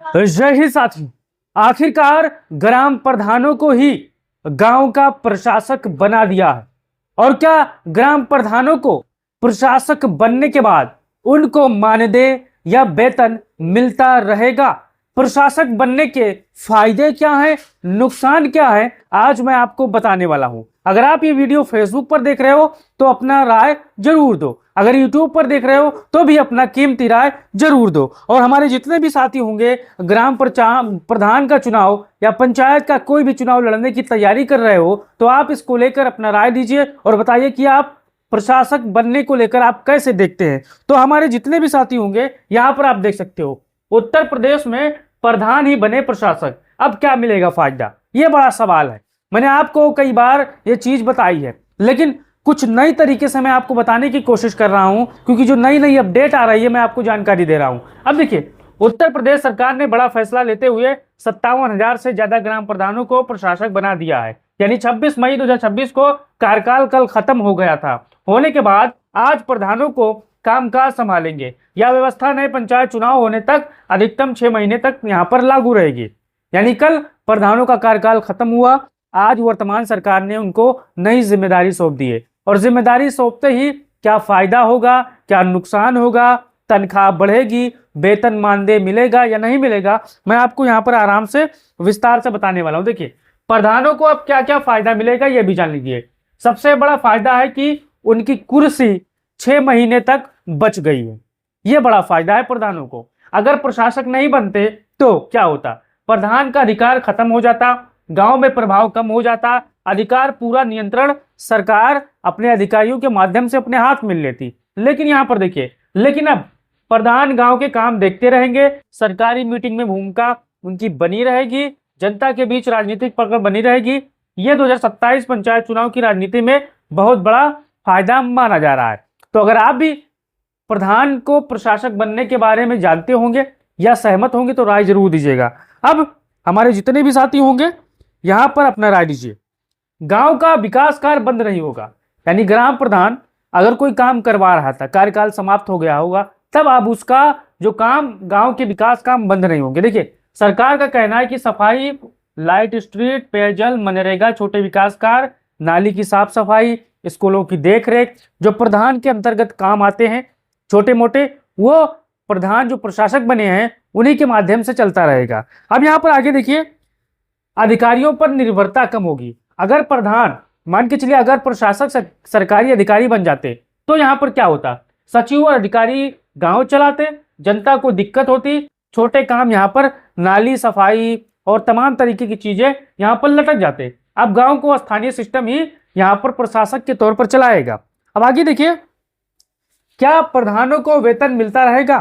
जय हिंद साथी। आखिरकार ग्राम प्रधानों को ही गांव का प्रशासक बना दिया है। और क्या ग्राम प्रधानों को प्रशासक बनने के बाद उनको मानदेय या वेतन मिलता रहेगा? प्रशासक बनने के फायदे क्या हैं, नुकसान क्या है, आज मैं आपको बताने वाला हूं। अगर आप ये वीडियो फेसबुक पर देख रहे हो तो अपना राय जरूर दो, अगर यूट्यूब पर देख रहे हो तो भी अपना कीमती राय जरूर दो। और हमारे जितने भी साथी होंगे ग्राम प्रधान का चुनाव या पंचायत का कोई भी चुनाव लड़ने की तैयारी कर रहे हो तो आप इसको लेकर अपना राय दीजिए और बताइए कि आप प्रशासक बनने को लेकर आप कैसे देखते हैं। तो हमारे जितने भी साथी होंगे यहाँ पर आप देख सकते हो, उत्तर प्रदेश में प्रधान ही बने प्रशासक, अब क्या मिलेगा फायदा, ये बड़ा सवाल है। मैंने आपको कई बार ये चीज बताई है, लेकिन कुछ नई तरीके से मैं आपको बताने की कोशिश कर रहा हूं, क्योंकि जो नई नई अपडेट आ रही है मैं आपको जानकारी दे रहा हूं। अब देखिए, उत्तर प्रदेश सरकार ने बड़ा फैसला लेते हुए 57,000 से ज्यादा ग्राम प्रधानों को प्रशासक बना दिया है। यानी 26 मई 2026 को कार्यकाल कल खत्म हो गया था। होने के बाद आज प्रधानों को कामकाज संभालेंगे। यह व्यवस्था नए पंचायत चुनाव होने तक अधिकतम 6 महीने तक यहाँ पर लागू रहेगी। यानी कल प्रधानों का कार्यकाल खत्म हुआ, आज वर्तमान सरकार ने उनको नई जिम्मेदारी सौंप दी है। और जिम्मेदारी सौंपते ही क्या फायदा होगा, क्या नुकसान होगा, तनख्वाह बढ़ेगी, वेतन मानदेय मिलेगा या नहीं मिलेगा, मैं आपको यहाँ पर आराम से विस्तार से बताने वाला हूँ। देखिए, प्रधानों को अब क्या क्या फायदा मिलेगा ये भी जान लीजिए। सबसे बड़ा फायदा है कि उनकी कुर्सी 6 महीने तक बच गई है, ये बड़ा फायदा है प्रधानों को। अगर प्रशासक नहीं बनते तो क्या होता, प्रधान का अधिकार खत्म हो जाता, गांव में प्रभाव कम हो जाता, अधिकार पूरा नियंत्रण सरकार अपने अधिकारियों के माध्यम से अपने हाथ में लेती। लेकिन यहाँ पर देखिए, लेकिन अब प्रधान गांव के काम देखते रहेंगे, सरकारी मीटिंग में भूमिका उनकी बनी रहेगी, जनता के बीच राजनीतिक पकड़ बनी रहेगी। ये 2027 पंचायत चुनाव की राजनीति में बहुत बड़ा फायदा माना जा रहा है। तो अगर आप भी प्रधान को प्रशासक बनने के बारे में जानते होंगे या सहमत होंगे तो राय जरूर दीजिएगा। अब हमारे जितने भी साथी होंगे यहाँ पर अपना राय दीजिए। गांव का विकास कार्य बंद नहीं होगा, यानी ग्राम प्रधान अगर कोई काम करवा रहा था, कार्यकाल समाप्त हो गया होगा, तब अब उसका जो काम, गांव के विकास काम बंद नहीं होंगे। देखिए, सरकार का कहना है कि सफाई, लाइट, स्ट्रीट, पेयजल, मनरेगा, छोटे विकास कार्य, नाली की साफ सफाई, स्कूलों की देखरेख, जो प्रधान के अंतर्गत काम आते हैं छोटे मोटे, वो प्रधान जो प्रशासक बने हैं उन्हीं के माध्यम से चलता रहेगा। अब यहाँ पर आगे देखिए, अधिकारियों पर निर्भरता कम होगी। अगर प्रधान, मान के चलिए अगर प्रशासक सरकारी अधिकारी बन जाते तो यहाँ पर क्या होता, सचिव और अधिकारी गांव चलाते, जनता को दिक्कत होती, छोटे काम यहाँ पर नाली सफाई और तमाम तरीके की चीजें यहाँ पर लटक जाते। अब गांव को स्थानीय सिस्टम ही यहाँ पर प्रशासक के तौर पर चलाएगा। अब आगे देखिए, क्या प्रधानों को वेतन मिलता रहेगा,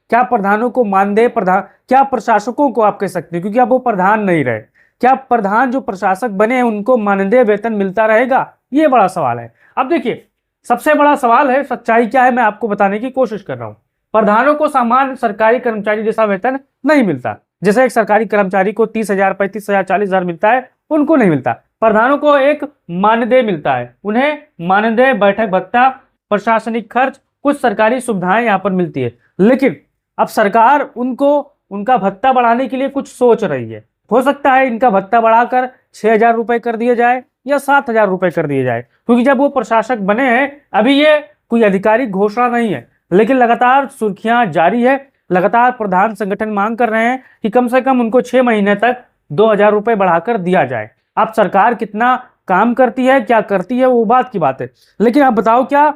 क्या प्रधानों को मानदेय, क्या प्रशासकों को आप कह सकते हैं क्योंकि अब वो प्रधान नहीं रहे, क्या प्रधान जो प्रशासक बने हैं उनको मानदेय वेतन मिलता रहेगा, ये बड़ा सवाल है। अब देखिए, सबसे बड़ा सवाल है, सच्चाई क्या है मैं आपको बताने की कोशिश कर रहा हूं। प्रधानों को सामान्य सरकारी कर्मचारी जैसा वेतन नहीं मिलता। जैसे एक सरकारी कर्मचारी को 30,000, 35,000, 40,000 मिलता है, उनको नहीं मिलता। प्रधानों को एक मानदेय मिलता है, उन्हें मानदेय, बैठक भत्ता, प्रशासनिक खर्च, कुछ सरकारी सुविधाएं यहाँ पर मिलती है। लेकिन अब सरकार उनको उनका भत्ता बढ़ाने के लिए कुछ सोच रही है। हो सकता है इनका भत्ता बढ़ाकर 6,000 रुपए कर दिया जाए या 7,000 रुपए कर दिए जाए, क्योंकि जब वो प्रशासक बने हैं, अभी ये कोई आधिकारिक घोषणा नहीं है, लेकिन लगातार सुर्खियां जारी है। लगातार प्रधान संगठन मांग कर रहे हैं कि कम से कम उनको 6 महीने तक 2,000 रुपए बढ़ाकर दिया जाए। अब सरकार कितना काम करती है, क्या करती है, वो बात की बात है। लेकिन आप बताओ, क्या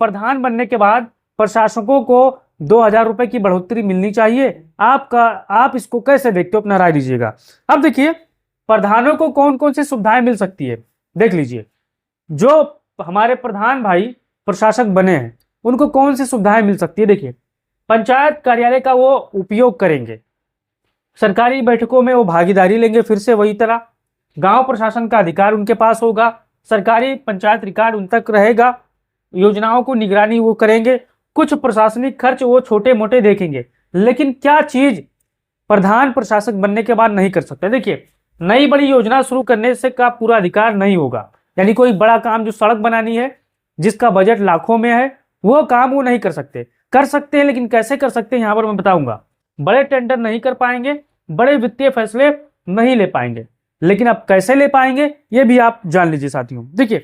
प्रधान बनने के बाद प्रशासकों को 2,000 रुपए की बढ़ोतरी मिलनी चाहिए? आप इसको कैसे देखते हो, अपना राय दीजिएगा। अब देखिए, प्रधानों को कौन कौन सी सुविधाएं मिल सकती है, देख लीजिए। जो हमारे प्रधान भाई प्रशासक बने हैं उनको कौन सी सुविधाएं मिल सकती है। देखिए, पंचायत कार्यालय का वो उपयोग करेंगे, सरकारी बैठकों में वो भागीदारी लेंगे, फिर से वही तरह गांव प्रशासन का अधिकार उनके पास होगा, सरकारी पंचायत रिकॉर्ड उन तक रहेगा, योजनाओं को निगरानी वो करेंगे, कुछ प्रशासनिक खर्च वो छोटे मोटे देखेंगे। लेकिन क्या चीज प्रधान प्रशासक बनने के बाद नहीं कर सकते? देखिए, नई बड़ी योजना शुरू करने से का पूरा अधिकार नहीं होगा। यानी कोई बड़ा काम जो सड़क बनानी है, जिसका बजट लाखों में है, वो काम वो नहीं कर सकते। कर सकते हैं, लेकिन कैसे कर सकते हैं यहाँ पर मैं बताऊंगा। बड़े टेंडर नहीं कर पाएंगे, बड़े वित्तीय फैसले नहीं ले पाएंगे। लेकिन अब कैसे ले पाएंगे ये भी आप जान लीजिए साथियों। देखिए,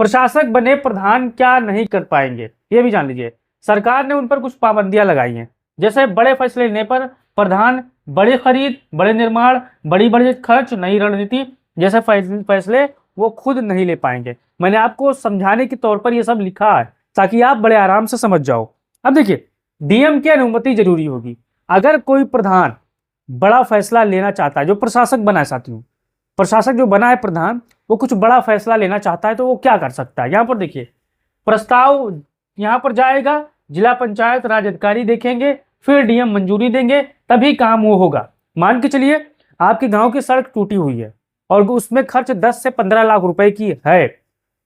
प्रशासक बने प्रधान क्या नहीं कर पाएंगे ये भी जान लीजिए। सरकार ने उन पर कुछ पाबंदियां लगाई हैं, जैसे बड़े फैसले लेने पर प्रधान बड़े खरीद, बड़े निर्माण, बड़ी बजट खर्च, नई रणनीति जैसे फैसले वो खुद नहीं ले पाएंगे। मैंने आपको समझाने के तौर पर ये सब लिखा है ताकि आप बड़े आराम से समझ जाओ। अब देखिए, डीएम की अनुमति जरूरी होगी। अगर कोई प्रधान बड़ा फैसला लेना चाहता है, जो प्रशासक बना है साथियों, प्रशासक जो बना है प्रधान, वो कुछ बड़ा फैसला लेना चाहता है तो वो क्या कर सकता है। यहाँ पर देखिए, प्रस्ताव यहाँ पर जाएगा, जिला पंचायत राज अधिकारी देखेंगे, फिर डीएम मंजूरी देंगे, तभी काम वो होगा। मान के चलिए आपके गांव की सड़क टूटी हुई है और उसमें खर्च 10 से 15 लाख रुपए की है,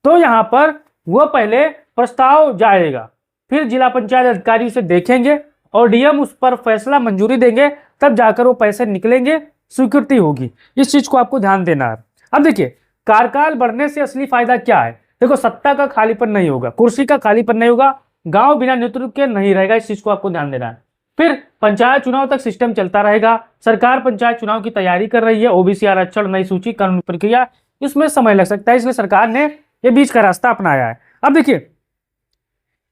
तो यहाँ पर वो पहले प्रस्ताव जाएगा, फिर जिला पंचायत अधिकारी उसे देखेंगे और डीएम उस पर फैसला मंजूरी देंगे, तब जाकर वो पैसे निकलेंगे, स्वीकृति होगी। इस चीज को आपको ध्यान देना है। अब देखिए, कार्यकाल बढ़ने से असली फायदा क्या है। देखो, सत्ता का खालीपन नहीं होगा, कुर्सी का खालीपन नहीं होगा, गांव बिना नेतृत्व के नहीं रहेगा, इस चीज को आपको ध्यान देना है। फिर पंचायत चुनाव तक सिस्टम चलता रहेगा। सरकार पंचायत चुनाव की तैयारी कर रही है, ओबीसी आरक्षण, नई सूची, कानूनी प्रक्रिया, इसमें समय लग सकता है, इसलिए सरकार ने ये बीच का रास्ता अपनाया है। अब देखिए,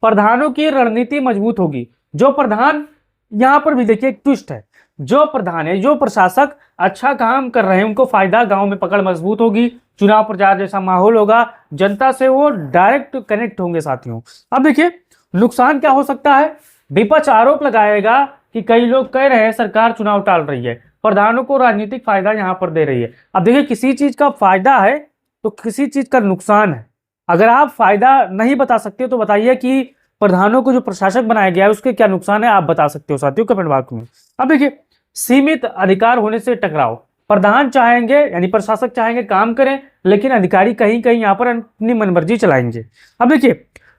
प्रधानों की रणनीति मजबूत होगी। जो प्रधान, यहां पर भी देखिए एक ट्विस्ट है, जो प्रधान है, जो प्रशासक अच्छा काम कर रहे हैं उनको फायदा, गांव में पकड़ मजबूत होगी, चुनाव प्रचार जैसा माहौल होगा, जनता से वो डायरेक्ट कनेक्ट होंगे साथियों। अब देखिए, नुकसान क्या हो सकता है। विपक्ष आरोप लगाएगा कि कई लोग कह रहे हैं सरकार चुनाव टाल रही है, प्रधानों को राजनीतिक फायदा यहां पर दे रही है। अब देखिए, किसी चीज का फायदा है तो किसी चीज का नुकसान है। अगर आप फायदा नहीं बता सकते तो बताइए कि प्रधानों को जो प्रशासक बनाया गया है उसके क्या नुकसान है, आप बता सकते हो साथियों कमेंट बॉक्स में। अब देखिए, सीमित अधिकार होने से टकराव। प्रधान चाहेंगे यानी प्रशासक चाहेंगे काम करें, लेकिन अधिकारी कहीं कहीं यहाँ पर अपनी मनमर्जी चलाएंगे। अब देखिए,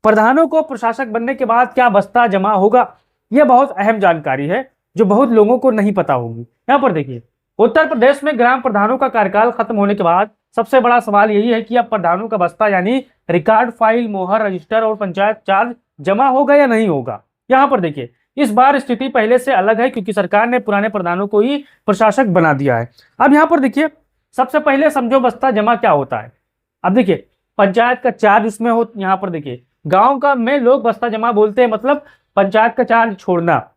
प्रधानों को प्रशासक बनने के बाद क्या बस्ता जमा होगा, यह बहुत अहम जानकारी है जो बहुत लोगों को नहीं पता होगी। यहाँ पर देखिए, उत्तर प्रदेश में ग्राम प्रधानों का कार्यकाल खत्म होने के बाद सबसे बड़ा सवाल यही है कि अब प्रधानों का बस्ता यानी रिकॉर्ड फाइल, मोहर, रजिस्टर और पंचायत चार्ज जमा होगा या नहीं होगा। यहाँ पर देखिए, इस बार स्थिति पहले से अलग है क्योंकि सरकार ने पुराने प्रधानों को ही प्रशासक बना दिया है। अब यहाँ पर देखिए, सबसे पहले समझो बस्ता जमा क्या होता है। अब देखिए, पंचायत का चार्ज उसमें हो, यहाँ पर देखिए गांव का में लोग बस्ता जमा बोलते हैं, मतलब पंचायत का चार्ज छोड़ना,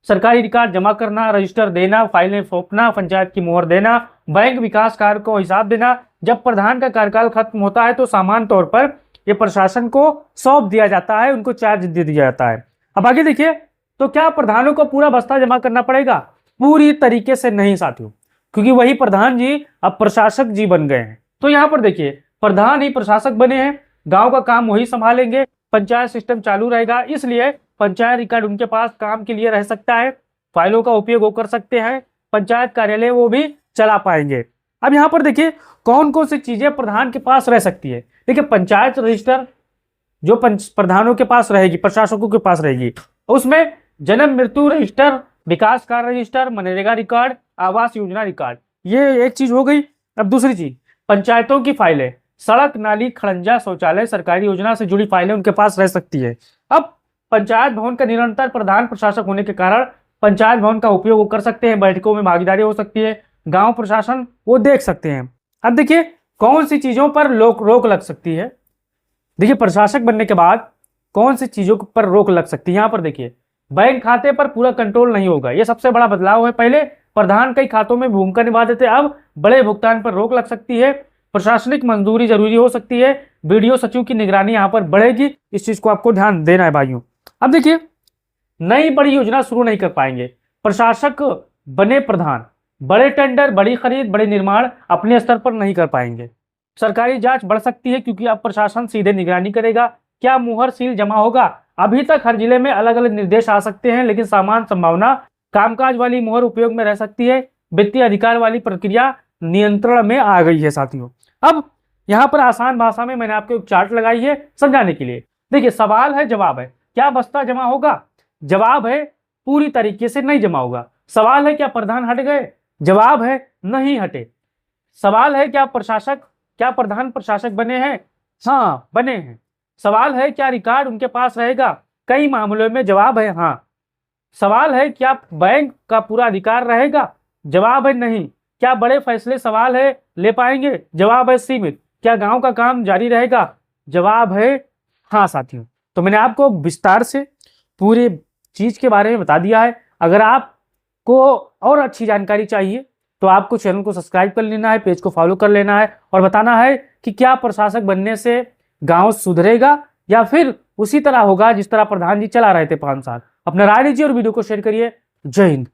सरकारी रिकॉर्ड जमा करना, रजिस्टर देना, फाइलें सौंपना, पंचायत की मोहर देना, बैंक विकास कार्य को हिसाब देना। जब प्रधान का कार्यकाल खत्म होता है तो सामान्य तौर पर ये प्रशासन को सौंप दिया जाता है, उनको चार्ज दे दिया जाता है। अब आगे देखिए, तो क्या प्रधानों को पूरा बस्ता जमा करना पड़ेगा? पूरी तरीके से नहीं साथियों, क्योंकि वही प्रधान जी अब प्रशासक जी बन गए हैं। तो यहाँ पर देखिए, प्रधान ही प्रशासक बने हैं, गांव का काम वही संभालेंगे, पंचायत सिस्टम चालू रहेगा, इसलिए पंचायत रिकॉर्ड उनके पास काम के लिए रह सकता है, फाइलों का उपयोग वो कर सकते हैं, पंचायत कार्यालय वो भी चला पाएंगे। अब यहाँ पर देखिए, कौन कौन सी चीजें प्रधान के पास रह सकती है। देखिए, पंचायत रजिस्टर जो प्रधानों के पास रहेगी, प्रशासकों के पास रहेगी, उसमें जन्म मृत्यु रजिस्टर, विकास कार्य register, MNREGA record, Awas Yojana record, ये एक चीज हो गई। अब दूसरी चीज, पंचायतों की फाइलें, सड़क, नाली, खड़ंजा, शौचालय, सरकारी योजना से जुड़ी फाइलें उनके पास रह सकती है। अब पंचायत भवन का निरंतर प्रधान प्रशासक होने के कारण पंचायत भवन का उपयोग वो कर सकते हैं, बैठकों में भागीदारी हो सकती है, गांव प्रशासन वो देख सकते हैं। अब देखिए, कौन सी चीजों पर रोक लग सकती है। देखिए, प्रशासक बनने के बाद कौन सी चीजों पर रोक लग सकती है। यहाँ पर देखिए, बैंक खाते पर पूरा कंट्रोल नहीं होगा, यह सबसे बड़ा बदलाव है। पहले प्रधान कई खातों में भूमिका निभाते थे, अब बड़े भुगतान पर रोक लग सकती है। प्रशासनिक मंजूरी जरूरी हो सकती है, बीडीओ सचिव की निगरानी यहाँ पर बढ़ेगी, इस चीज को आपको ध्यान देना है भाइयों। अब देखिए, नई बड़ी योजना शुरू नहीं कर पाएंगे प्रशासक बने प्रधान, बड़े टेंडर, बड़ी खरीद, बड़े निर्माण अपने स्तर पर नहीं कर पाएंगे। सरकारी जांच बढ़ सकती है क्योंकि अब प्रशासन सीधे निगरानी करेगा। क्या मुहर सील जमा होगा? अभी तक हर जिले में अलग अलग निर्देश आ सकते हैं, लेकिन सामान्य संभावना कामकाज वाली मुहर उपयोग में रह सकती है। वित्तीय अधिकार वाली प्रक्रिया नियंत्रण में आ गई है साथियों। अब यहाँ पर आसान भाषा में मैंने आपको एक चार्ट लगाई है समझाने के लिए। देखिए, सवाल है, जवाब है, क्या बस्ता जमा होगा? जवाब है पूरी तरीके से नहीं जमा होगा। सवाल है, क्या प्रधान हट गए? जवाब है नहीं हटे। सवाल है, क्या प्रधान प्रशासक बने हैं? हाँ, बने हैं। सवाल है, क्या रिकॉर्ड उनके पास रहेगा? कई मामलों में जवाब है हाँ। सवाल है क्या बैंक का पूरा अधिकार रहेगा? जवाब है नहीं। क्या बड़े फैसले सवाल है ले पाएंगे? जवाब है सीमित। क्या गांव का काम जारी रहेगा? जवाब है हाँ साथियों। तो मैंने आपको विस्तार से पूरे चीज के बारे में बता दिया है। अगर आपको और अच्छी जानकारी चाहिए तो आपको चैनल को सब्सक्राइब कर लेना है, पेज को फॉलो कर लेना है और बताना है कि क्या प्रशासक बनने से गांव सुधरेगा या फिर उसी तरह होगा जिस तरह प्रधान जी चला रहे थे 5 साल। अपना राय दीजिए और वीडियो को शेयर करिए। जय हिंद।